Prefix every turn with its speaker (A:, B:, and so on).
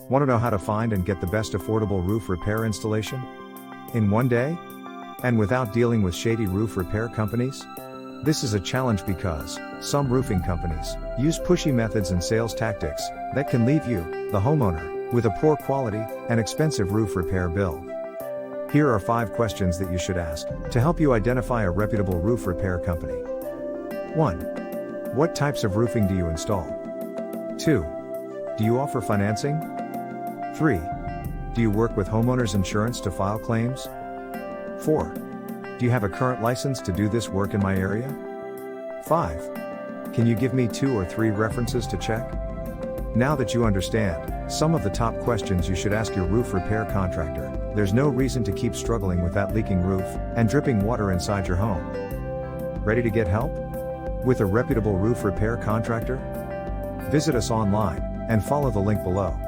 A: Want to know how to find and get the best affordable roof repair installation in one day? And without dealing with shady roof repair companies? This is a challenge because some roofing companies use pushy methods and sales tactics that can leave you, the homeowner, with a poor quality and expensive roof repair bill. Here are 5 questions that you should ask to help you identify a reputable roof repair company. 1. What types of roofing do you install? 2. Do you offer financing? 3. Do you work with homeowners insurance to file claims? 4. Do you have a current license to do this work in my area? 5. Can you give me 2 or 3 references to check? Now that you understand some of the top questions you should ask your roof repair contractor, there's no reason to keep struggling with that leaking roof and dripping water inside your home. Ready to get help with a reputable roof repair contractor? Visit us online and follow the link below.